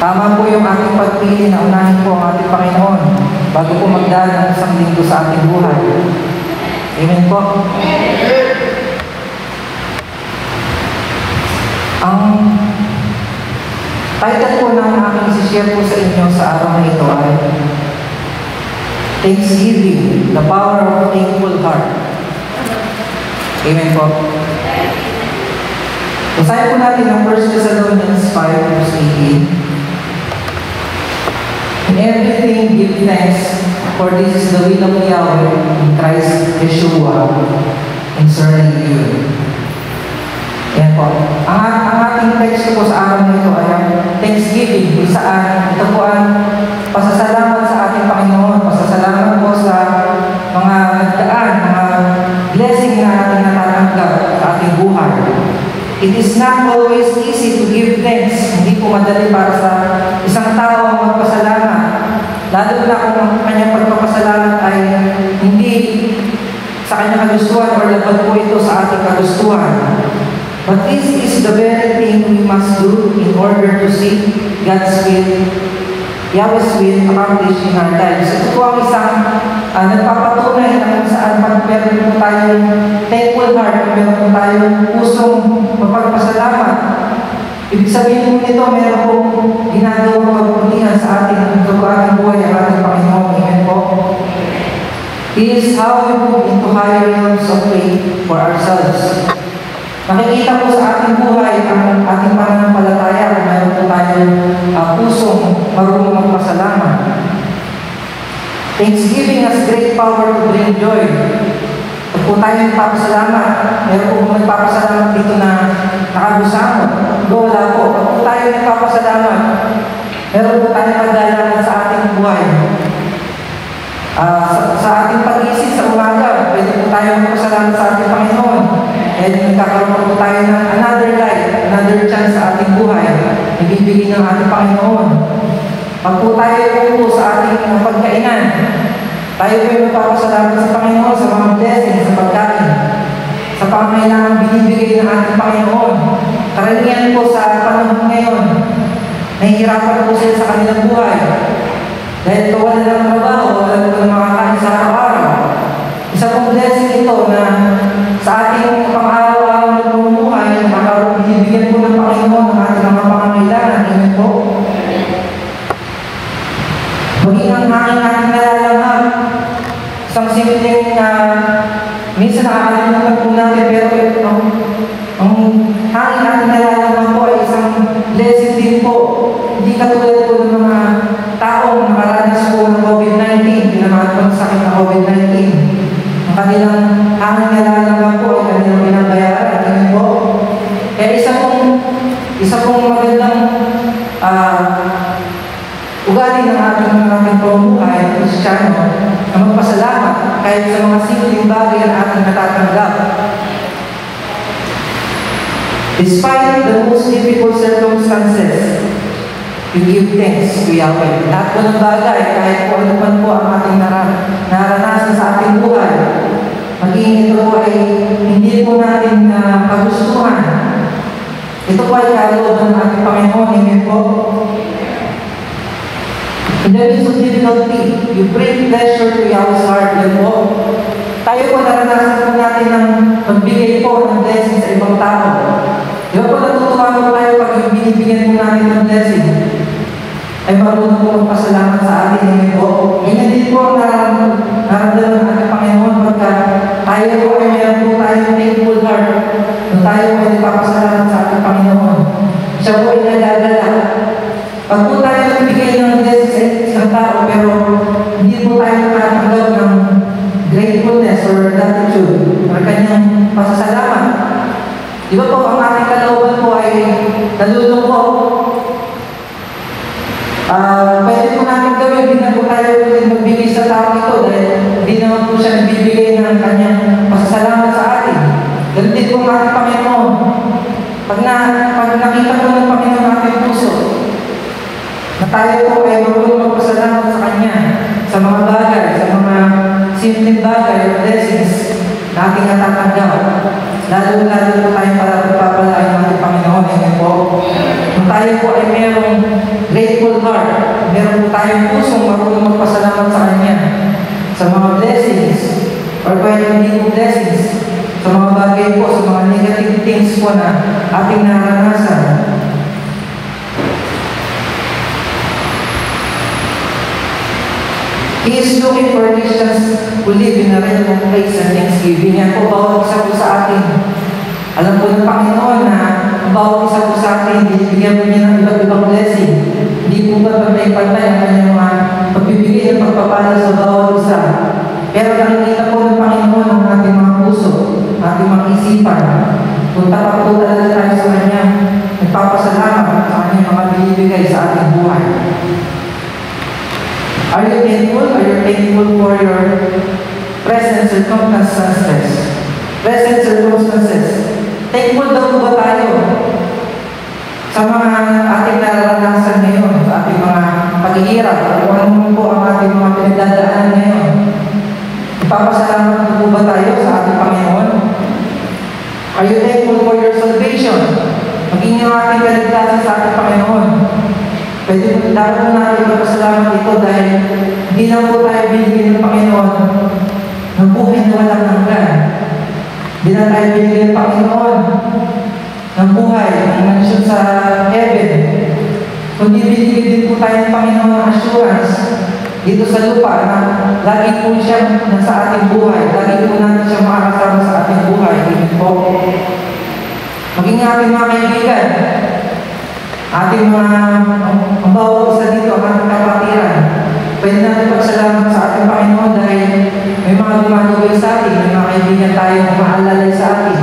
Tama po yung ating pagpili na unahin po ang ating Panginoon bago po magdaan ang isang linggo sa ating buhay. Amen po. Ang title po ng aking isi-share po sa inyo sa araw na ito ay Thanksgiving, the power of thankful heart. Amen po. Basahin po natin ang 1 Thessalonians 5 verse 18. In everything give thanks, for this is the will of Yahweh in Christ Yeshua concerning you. Yan po. Ang ating text po sa araw na ito ay Thanksgiving, kung saan ito po ang pasasalamat sa ating Panginoon, pasasalamat po sa mga nagdaan, mga blessing na ating natatanggap sa ating buhay. It is not always easy to give thanks. Hindi po madali para sa isang tao ang magpasalamat. Lalo na kung ang kanyang pagpapasalamat ay hindi sa kanyang kagustuhan o labag po ito sa ating kagustuhan. But this is the very thing we must do in order to see God's will, Yahweh's will accomplished in our lives. Ito po ang isang nagpapatunay na kung saan pag meron po tayong thankful heart, meron po tayong pusong mapagpasalamat. Ibig sabihin po nito, meron po ginagawang pagpunihan sa ating buhay ang ating Panginoon. Amen po. This is how we move into higher realms of faith for ourselves. Nakikita po sa ating buhay ang ating pananampalataya kung meron po tayong pusong marunong magpasalamat. Thanksgiving has great power to bring joy. Pag po tayo nagpapasalamat, meron po nagpapasalamat dito na nakabusamot. Wala po. Pag po tayo nagpapasalamat, meron po tayo pagdalaman sa ating buhay. Sa ating pag-isip sa umaga, pwede po tayo magpasalamat sa ating Panginoon. Kaya nagkakaroon po tayo ng another life, another chance sa ating buhay, ibibigay ng ating Panginoon. Pag po tayo po sa ating pagkainan, tayo po yung magpapasalamat sa Panginoon sa mga blessings, sa pagkain, sa pangangailangan binibigay ng ating Panginoon. Karamihan po sa panahon ngayon, nahihirapan po sila sa kanilang buhay. Dahil po wala ng trabaho, wala po ng makakain sa araw-araw. Isa pong blessing ito na sa ating pang-araw-araw na pumumuhay, binibigyan po ng Panginoon ng ating mga pangangailangan. Amen po. Maging ang hangin natin nalalanghap, isang simpleng minsan nakakalimutan po natin, pero ang hangin natin nalalanghap po ay isang blessing din po. Hindi katulad po ng mga taong nakaranas po ng COVID-19, pinamahan po sa sakit ng COVID-19. Ang kanilang hangin nalalanghap po ay kanilang binabayaran. Amen po. Kaya isa pong magandang ugali ng ating pamumuhay ng Kristiyano na magpasalamat kahit sa mga simpleng bagay na ating natatanggap. Despite the most difficult circumstances, we give thanks to Yahweh. Lahat po ng bagay, kahit po ano man po ang ating naranasan sa ating buhay, maging ito po ay hindi po natin kagustuhan. Ito po ay kalooban ng ating Panginoon. Amen po. In the midst of difficulty, you bring pleasure to Yahweh's heart. Yan po. Tayo po naranasan po natin ng magbigay po ng blessing sa ibang tao. Di ba po natutuwa po tayo pag yung binibigyan po natin ng blessing ay marunong po magpasalamat sa atin. Amen po. Ganyan din po ang nararamdaman ng ating Panginoon pagka tayo po ay meron po tayong thankful heart na tayo po ay nagpapasalamat sa ating Panginoon. Siya po ay nagagala. Pag po tayo nagbigay ng blessing sa isang tao pero hindi po tayo nakatanggap ng gratefulness or gratitude or kanyang pasasalamat. Di ba po ang ating kalooban po ay nalulungkot. Pwede po natin gawin, hindi na po tayo magbigay sa tao ito dahil hindi naman po siya nagbibigay ng kanyang pasasalamat sa atin. Ganun din po ang ating Panginoon. Pag nakita po ng Panginoon ating puso, na tayo po ay marunong magpasalamat sa Kanya sa mga bagay, sa mga simpleng bagay o blessings na ating natatanggap. Lalo-lalo po tayo para pagpapalain ng ating Panginoon. Amen po. Kung tayo po ay merong grateful heart. Meron po tayong pusong marunong magpasalamat sa Kanya sa mga blessings or kaya hindi po blessings, sa mga bagay po, sa mga negative things po na ating naranasan. He is looking for Christians who live in a realm of praise and thanksgiving. Yan po, bawat isa po sa atin. Alam po ng Panginoon na bawat isa po sa atin, binibigyan po niya ng iba't ibang blessing. Hindi po ba pantay-pantay ang kanyang mga pagbibigay ng pagpapala sa bawat isa. Pero nakikita po ng Panginoon ang ating mga puso, ating mga isipan. Kung tapat po talaga tayo sa Kanya, nagpapasalamat sa Kanyang mga binibigay sa ating buhay. Are you thankful? Are you thankful for your present circumstances? Present circumstances. Thankful daw ba tayo sa mga ating nararanasan ngayon, sa ating mga paghihirap, kung ano po ang ating mga pinagdadaanan ngayon? Ipapasalamat po ba tayo sa ating Panginoon? Are you thankful for your salvation? Maging yung ating kaligtasan sa ating Panginoon. Pwede po dapat natin magpasalamat ito dahil hindi lang po tayo binigyan ng Panginoon ng buhay na walang hanggan. Hindi lang tayo binigyan ng Panginoon ng buhay, ng mansyon sa heaven. Kundi binigyan din po tayo ng Panginoon ng assurance dito sa lupa na lagi po siya nasa ating buhay. Lagi po natin siya makakasama sa ating buhay. Amen po. Maging ating mga kaibigan, ating mga ang bawat isa dito, ang ating kapatiran, pwede natin pagsalamat sa ating Panginoon dahil may mga gumagawin sa atin, may mga kaibigan tayo na maalalay sa atin,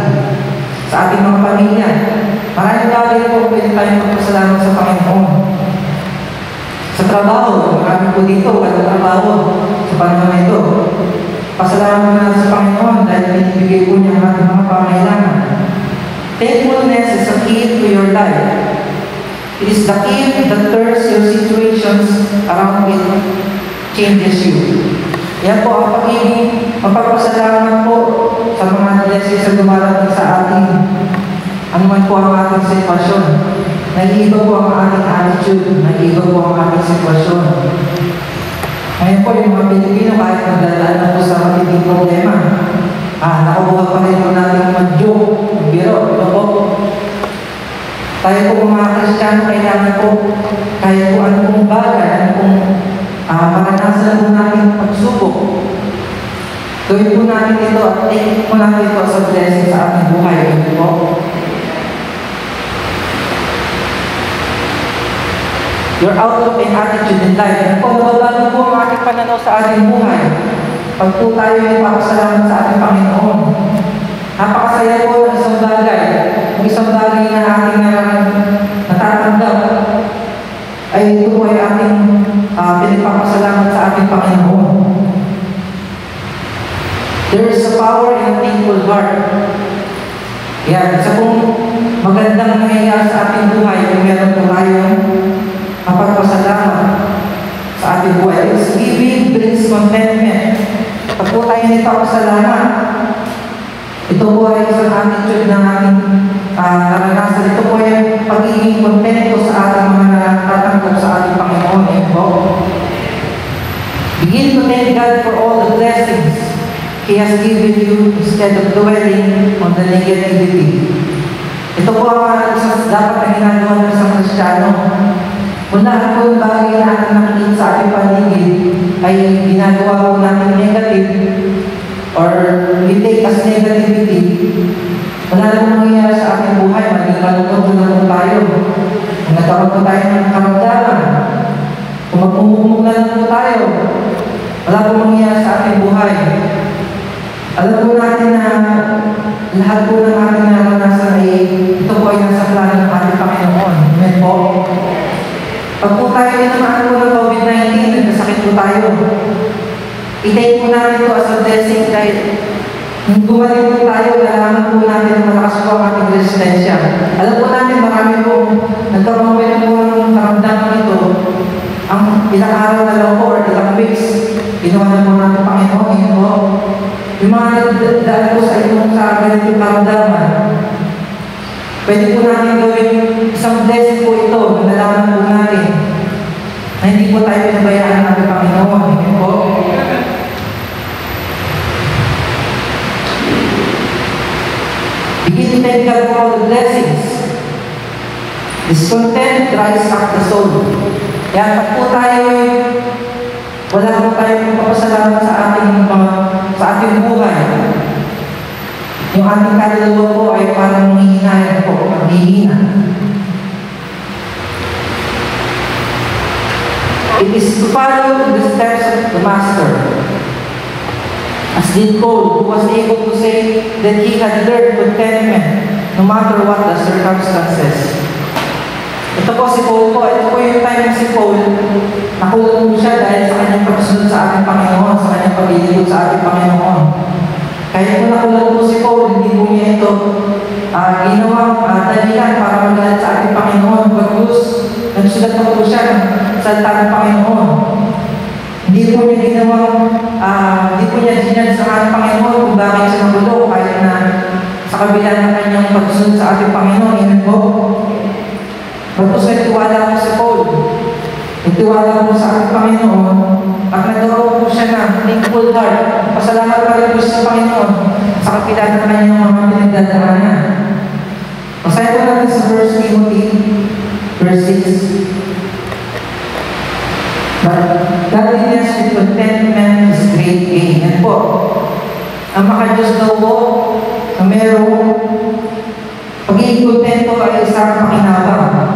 sa ating mga pamilya. Maraming bagay po pwede tayong magpasalamat sa Panginoon. Sa trabaho, marami po dito, walang trabaho sa panahon na ito. Pasalamat natin sa Panginoon dahil binibigay po niya ang ating mga pangailangan. Thankfulness is a key to your life. It is the key that turns your situations around it, changes you. Yan po ang pag-ibig, ang pagpasalamat po sa mga blessings na dumarating sa atin. Ano man po ang ating sitwasyon. Nag-iiba po ang ating attitude, nag-iiba po ang ating sitwasyon. Ngayon po yung mga Pilipino kahit nagdadaan na po sa matinding problema, nakabuha pa rin po natin mag-joke, biro, ito po. Tayo po mga Kristiyano, kailangan po kahit po ano pong bagay, ano pong maranasan po natin pagsubok. Gawin po natin ito at take po natin ito sa blessing sa ating buhay. Ito po. Your outlook and attitude in life. Ano po, mababago po ang ating pananaw sa ating buhay. Pag po tayo ay papasalamat sa ating Panginoon. Napakasaya po ng isang bagay. Ang isang bagay na ating natatanggap ay ito po ay ating pinagpapasalamat sa ating Panginoon. There is a power in a thankful heart. Yan, isa pong magandang nangyayari sa ating buhay kung meron po tayong mapagpasalamat sa ating buhay. Thanksgiving brings contentment. Pag po tayo nagpapasalamat, ito po ay isang attitude na ating naranasan. Ito po ay pagiging kontento sa ating mga natatanggap sa ating Panginoon. Amen po. Begin to thank God for all the blessings He has given you instead of dwelling on the negativity. Ito po ang dapat na ginagawa ng isang Kristiyano. Kung lahat po yung bagay na ating nakikita sa ating paligid ay ginagawa po natin negative or we take as negativity, wala namang mangyayari sa ating buhay. Maging malungkot na lang tayo. Kung nagkaroon po tayo ng karamdaman, kung magpumugmog na lang po tayo, wala po mangyayari sa ating buhay. Alam po natin na lahat po ng ating naranasan ay ito po ay nasa plano ng ating Panginoon. Amen po. Pag po tayo naman po ng COVID-19, nagkasakit po tayo. I-take po natin ito as a blessing dahil nung gumaling po tayo, nalaman po natin na malakas po ang ating resistensya. Alam po natin, marami po nagkaroon po ng karamdaman ito. Ang ilang araw na lang po or ilang weeks, ginawa na po natin Panginoon. Yun po. Yung mga nagdaan po sa itong sa ganitong karamdaman, pwede po natin gawin isang blessing po ito, nalaman po natin Panginoon. Amen po. Begin to thank God for all the blessings. Discontent dries up the soul. Kaya pag po tayo wala po tayong magpapasalamat sa ating buhay. Yung ating kaluluwa po ay parang mahihinayan po, maghihina. It is to follow the steps of the Master. As Dean Cole, who was able to say that he had learned contentment no matter what the circumstances. Ito po si Paul po. Ito po yung time si Paul. Nakulong po siya dahil sa kanyang pagsunod sa ating Panginoon, sa kanyang paglilingkod sa ating Panginoon. Kahit po nakulong po si Paul, hindi po niya ito ginawang dahilan para magalit sa ating Panginoon. Bagus, nagsulat pa po siya ng salita ng Panginoon. Hindi po niya ginawang, hindi po niya ginawang sa ating Panginoon kung bakit siya nakulong kahit na sa kabila ng kanyang pagsunod sa ating Panginoon. Yan po. Tapos nagtiwala po si Paul. Nagtiwala po sa ating Panginoon at nagkaroon po siya ng thankful heart. Pasalamat pa rin po sa Panginoon sa kabila ng kanyang mga pinagdadaanan. Masaya po natin sa 1 Timothy, verse 6. But godliness with contentment is great gain. Yan po. Ang makadiyos daw po na merong pagiging kontento ay isang pakinabang.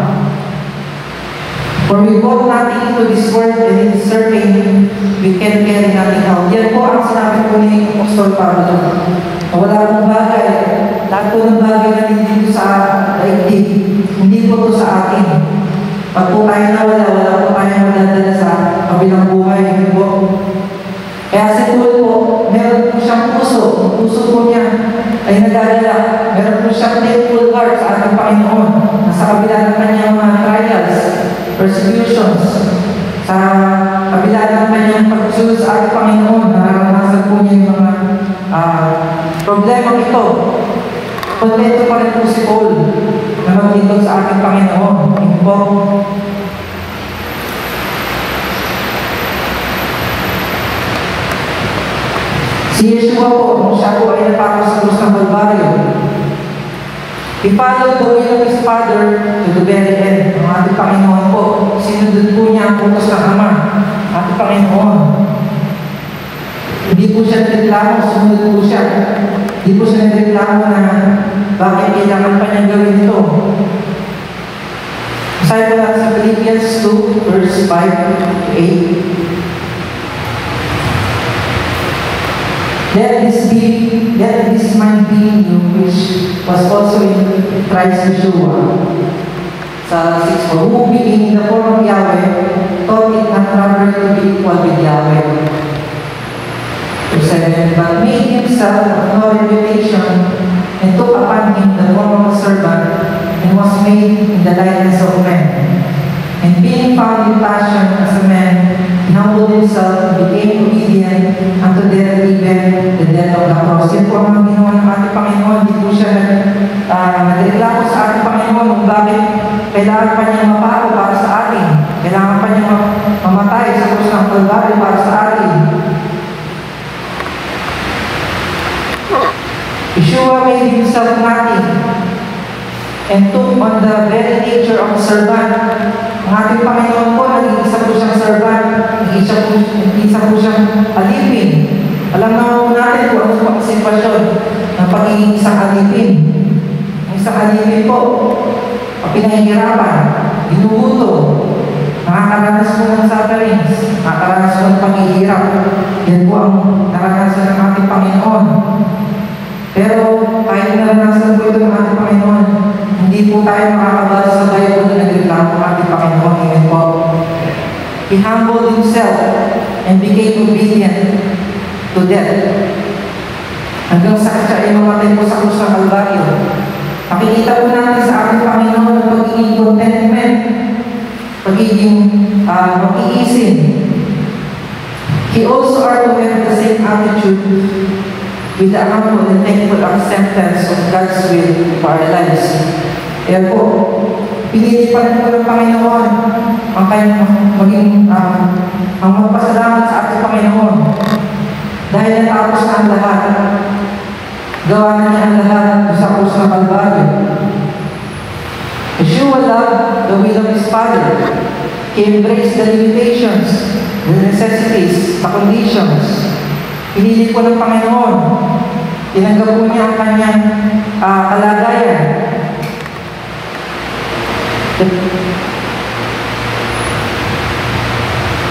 For we brought nothing into this world and in certain we can carry nothing out. Yan po ang sinabi po ni Apostol Pablo. Wala pong bagay, lahat po ng bagay na hindi sa daigdig, hindi po ito sa atin. Pag po tayo nawala, wala po tayo madadala sa kabilang buhay. Hindi po. Kaya si Paul po, meron po siyang puso. Puso po niya ay nagdadala. Meron po siyang thankful heart sa ating Panginoon na sa kabila ng kanyang mga trials, persecutions, sa kabila ng kanyang pagsunod sa ating Panginoon, naranasan po niya yung mga problema ito. Kontento pa rin po si Paul na maglingkod sa ating Panginoon. Hindi po. Si Yeshua po, nung siya po ay napako sa krus ng Kalbaryo, he followed the will of his Father to the very end. Ang ating Panginoon po, sinunod po niya ang utos ng Ama, ating Panginoon. Hindi po siya nagreklamo, sumunod po siya. Hindi po siya nagreklamo na bakit kailangan pa niyang gawin ito. Masaya po natin sa Philippians 2, verse 5 to 8. Let this mind be in you, which was also in Christ Yeshua. Sa 6, for who being in the form of Yahweh, thought it not robbery to be equal with Yahweh. Verse 7, but made himself of no reputation, and took upon him the form of a servant, and was made in the likeness of men. And being found in passion as a man, he humbled himself and became obedient unto death, even the death of the cross. Yan po ang ginawa ng ating Panginoon. Hindi po siya nagreklamo sa ating Panginoon kung bakit kailangan pa niya mapako para sa atin. Kailangan pa niya mamatay sa krus ng Kalbaryo para sa atin. Yeshua made himself nothing and took on the very nature of a servant. Ang ating Panginoon po, nag-iisa po siyang servant, nag-iisa po siyang alipin. Alam naman po natin kung ano ang sitwasyon ng pagiging isang alipin. Ang isang alipin po, pinahihirapan, ginuguto, nakakaranas po ng sufferings, nakakaranas po ng paghihirap. Yan po ang naranasan ng ating Panginoon. Pero kahit naranasan po ito ng ating Panginoon, hindi po tayo makakabasa sa Bible na nagreklamo ng ating Panginoon. Amen po. He humbled himself and became obedient to death. Hanggang sa siya ay mamatay po sa krus ng Kalbaryo. Makikita po natin sa ating Panginoon ang pagiging contentment, pagiging makiisin. He also are to have the same attitude with the humble and thankful acceptance of God's will for our lives. Kaya po, pinili pa rin po ng Panginoon ang magpasalamat sa ating Panginoon. Dahil natapos na ang lahat. Gawa na niya ang lahat sa krus ng Kalbaryo. Yeshua loved the will of His Father. He embraced the limitations, the necessities, the conditions. Pinili po ng Panginoon. Tinanggap po niya ang kanyang kalagayan.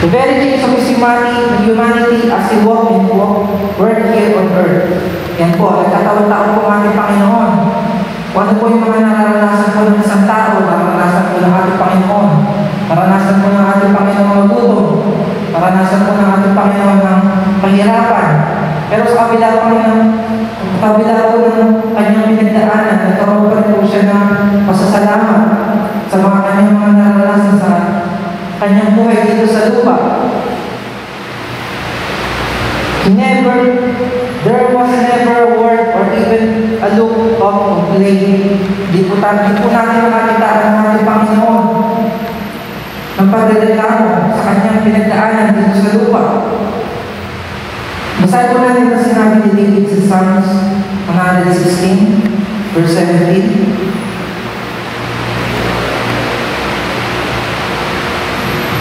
The very things of His humanity as He walked here on earth. Yan po, nagkataon-taon po ang ating Panginoon. Kung ano po yung mga naranasan po ng isang tao, naranasan po ng ating Panginoon. Naranasan po ng ating Panginoon magutom. Naranasan po ng ating Panginoon ng pahirapan. Pero sa kabila po ng kanyang pinagdaanan, nagkaroon pa rin po siya ng pasasalamat sa mga kanyang mga naranasan sa kanyang buhay dito sa lupa. There was never a word or even a look of complaint. Di po natin makakita ang ating Panginoon ng pagreklamo sa kanyang pinagdaanan dito sa lupa. Basahin po natin na sinabi ni David sa Psalms 116, verse 17.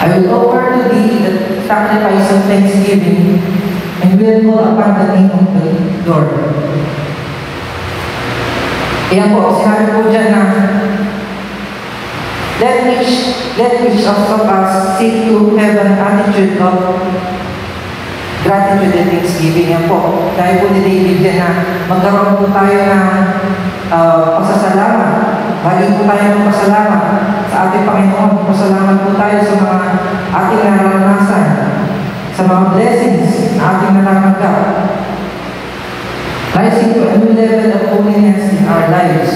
I will offer to thee the sacrifice of thanksgiving and will call upon the name of the Lord. Kaya po, sinabi po dyan na let each of us seek to have an attitude of gratitude and thanksgiving. Yan po. Dahil po ni David dyan na magkaroon po tayo ng pasasalamat. Lagi po tayo magpasalamat sa ating Panginoon. Pasalamat po tayo sa mga ating naranasan, sa mga blessings na ating natatanggap. Rising to a new level of holiness in our lives.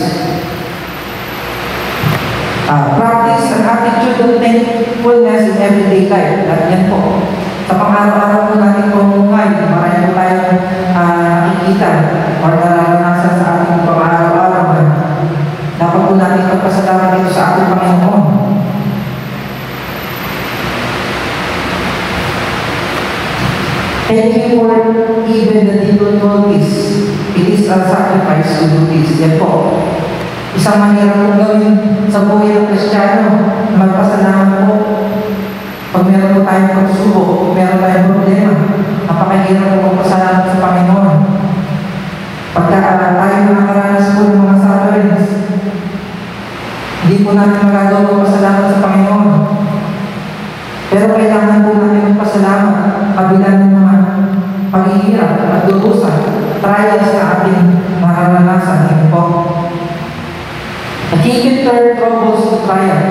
Practice an attitude of thankfulness in everyday life. At yan po. Sa pang-araw-araw po natin pamumuhay, marami po tayong nakikita o naranasan sa ating pang-araw-araw na dapat po natin magpasalamat dito sa ating Panginoon. Thank you for even the little notice. It is a sacrifice to do this. Yan po. Isang manira po gawin sa buhay ng Kristiyano, magpasalamat po. Pag meron po tayong pagsubok, meron tayong problema, napakahirap po magpasalamat sa Panginoon. Pagka tayo nakaranas po ng mga sufferings, hindi po natin magagawa magpasalamat sa Panginoon. Pero kailangan po natin magpasalamat kabila ng mga paghihirap at durusan, trials na ating mararanasan. Yan po. A king can turn troubles to trial.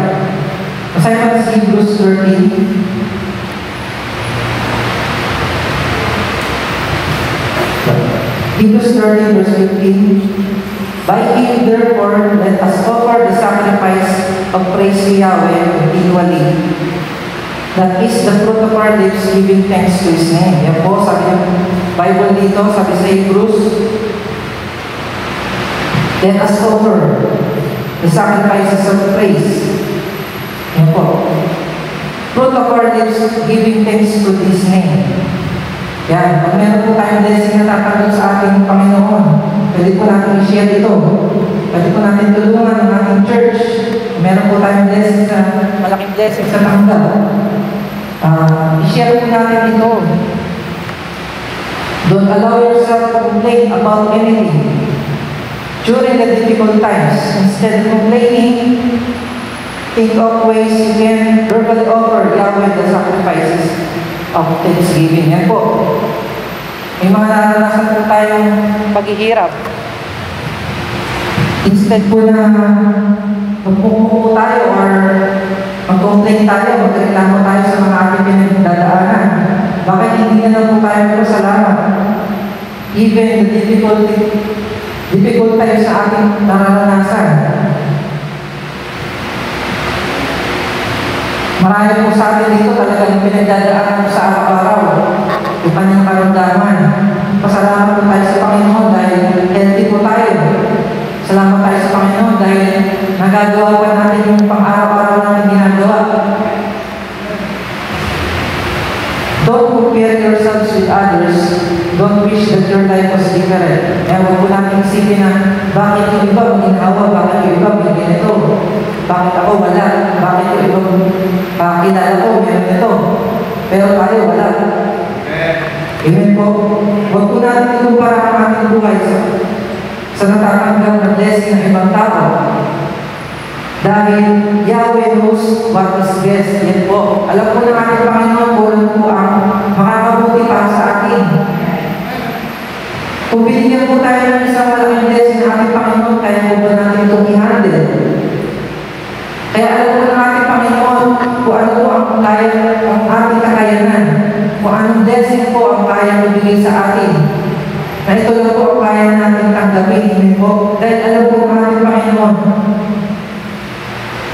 Masaya sa Hebrews 13. Hebrews 13 verse 15. By him therefore let us offer the sacrifice of praise to Yahweh continually. That is the fruit of our lips, giving thanks to His name. Yan po, sabi ng Bible dito, sabi sa Hebrews, let us offer the sacrifices of praise. Yan po. Fruit of our lips, giving thanks to His name. Yan. Pag meron po tayong blessing na tatanggap sa ating Panginoon, pwede po natin i-share ito. Pwede po natin tulungan ng ating church. Meron po tayong blessing sa, malaking blessing sa tanggap. I-share po natin ito. Don't allow yourself to complain about anything during the difficult times. Instead of complaining, think of ways you can verbally offer Yahweh the sacrifices of thanksgiving. Yan po. May mga naranasan po tayong paghihirap. Instead po na magpupupo tayo or mag-complain tayo, magreklamo tayo sa mga ating pinagdadaanan, bakit hindi na lang po tayo magpasalamat? Even the difficult times sa ating naranasan. Marami po sa atin dito talagang pinagdadaanan sa araw-araw. Yung kanyang karamdaman. Pasalamat po tayo sa Panginoon dahil healthy po tayo. Salamat tayo sa Panginoon dahil nagagawa pa natin yung pang-araw-araw natin ginagawa. don't compare yourselves with others. Don't wish that your life was different. Kaya huwag po natin isipin na, bakit yung iba maginawa, bakit yung iba may ganito, bakit ako wala, bakit yung ibang kilala ko meron ito, pero tayo wala. Amen po. Huwag po natin ikumpara ang ating buhay sa natatanggap na blessing ng ibang tao. Dahil Yahweh knows what is best. Yan po. Alam po ng ating Panginoon kung ano po ang makakabuti para sa atin. Kung binigyan po tayo ng isang malaking blessing ng ating Panginoon, kaya po ba natin itong i-handle? Kaya alam po ng ating Panginoon kung ano po ang ating kakayanan, kung anong blessing po ang kaya ibigay sa atin. Na ito lang po ang kaya natin tanggapin. Amen po. Dahil alam po ng ating Panginoon,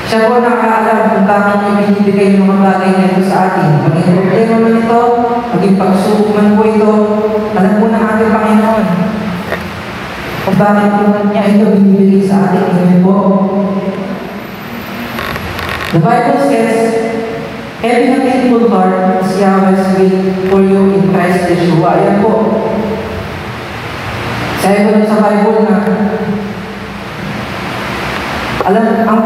siya po nakaalam kung bakit niya binibigay yung mga bagay na ito sa atin. Maging problema man ito, maging pagsubok man po ito, alam po ng ating Panginoon kung bakit po niya ito binibigay sa atin. Amen po. The Bible says, having a thankful heart is Yahweh's will for you in Christ Yeshua. Ayan po. Sabi ko sa Bible na ang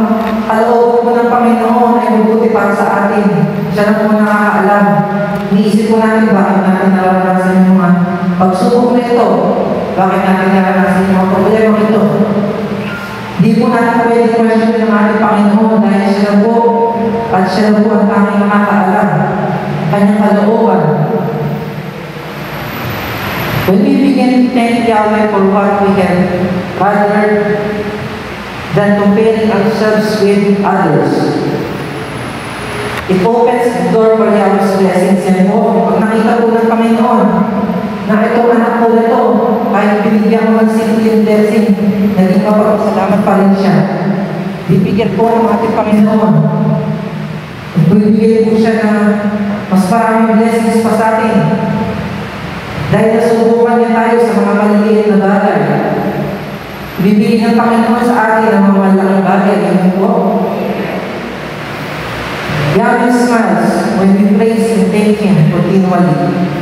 kaloob po ng Panginoon ay mabuti para sa atin. Siya na po nakakaalam. Iniisip po natin bakit natin naranasan yung mga pagsubok na ito. Bakit natin naranasan yung mga problema ito. Hindi po natin pwede question ng ating Panginoon dahil siya na po at siya na po ang tanging nakakaalam. Kanyang kalooban. When we begin to thank Yahweh for what we have, rather than comparing ourselves with others, it opens the door for Yahweh's blessings. Yan po, pag nakita po ng Panginoon na itong anak ko na ito, kahit binigyan mo ng simple blessing, naging mapagpasalamat pa rin siya. Bibigyan po ng ating Panginoon. Bibigyan po siya ng mas maraming blessings pa sa atin. Dahil nasubukan niya tayo sa mga maliliit na bagay. Bibigyan ng Panginoon sa atin ang mga malaking bagay. Amen po. Yahweh smiles when we praise and thank Him continually.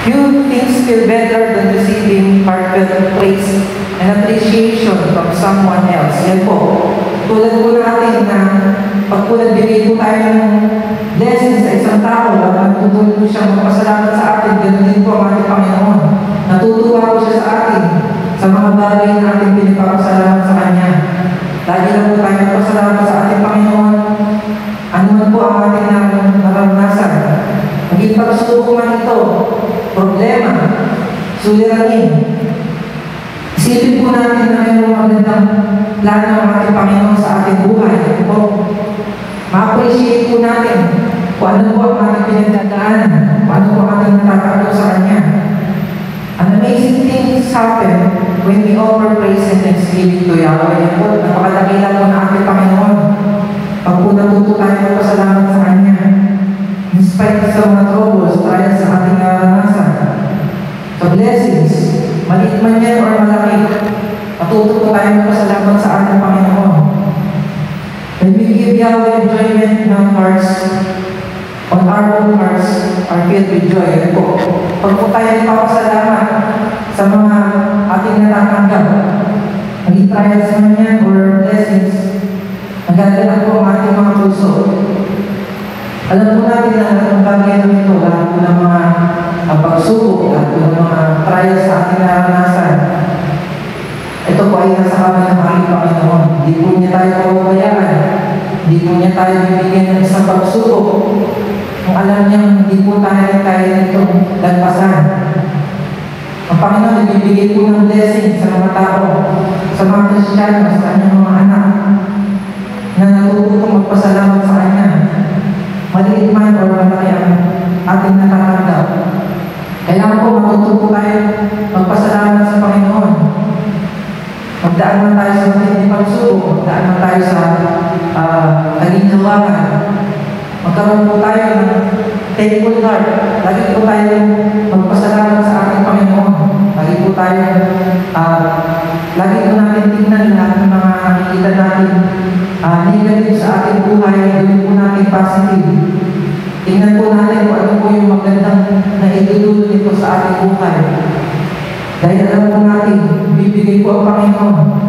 Few things feel better than receiving heartfelt praise and appreciation from someone else. Yan po. Tulad po natin na pag po nagbigay po tayo ng blessings sa isang tao, natutulog po siyang magpasalamat sa atin, ganoon din po ang ating Panginoon. Natutuwa po siya sa atin sa mga bagay na ating pinipapasalamat sa Kanya. Lagi lang po tayo magpasalamat sa ating Panginoon. Ano man po ang ating naranasan. Maging pagsubok man ito, problema, suliranin. Isipin po natin na mayroong magandang plano ng ating Panginoon sa ating buhay. Ma-appreciate po natin kung ano po ang ating pinagdadaanan, kung ano po ang ating natatanggap sa Kanya. An amazing things happen when we offer praise and thanksgiving to Yahweh. Po, napakadakila po ng ating Panginoon. Pag po natuto tayo magpasalamat sa Kanya, in spite sa mga troubles, trials sa ating naranasan, sa blessings, maliit man yan or malaki, matuto po tayo magpasalamat sa ating Panginoon. When we give Yahweh enjoyment in our hearts, on our own hearts are filled with joy. Yan po. Pag po tayo nagpapasalamat sa mga ating natatanggap, maging trials man yan or blessings, nagdadala po ang ating mga puso. Alam po natin na ang bagay na ito, lahat po ng mga pagsubok, lahat po ng mga trials sa ating naranasan. Ito po ay nasa kami ng aking Panginoon. Hindi po niya tayo pababayaan. Hindi po niya tayo bibigyan ng isang pagsubok. Kung alam niya, hindi po tayo kaya nitong lagpasan. Ang Panginoon nagbibigay po ng blessing sa mga tao, sa mga Kristiyano, sa kanyang mga anak, na natututong magpasalamat sa Kanya. Maliit man o malaki ang ating natatanggap. Kailangan po matuto tayo magpasalamat sa Panginoon. Magdaan man tayo sa matinding pagsubok, magdaan man tayo sa kalinhawakan. Magkaroon po tayo ng thankful heart. Lagi po tayo magpasalamat sa ating Panginoon. Lagi po tayo, lagi po natin tingnan lahat ng mga nakikita natin negative sa ating buhay, gawin po natin positive. Tingnan po natin kung ano po yung magandang na itutulong nito sa ating buhay. Dahil alam po natin, bibigay po ang Panginoon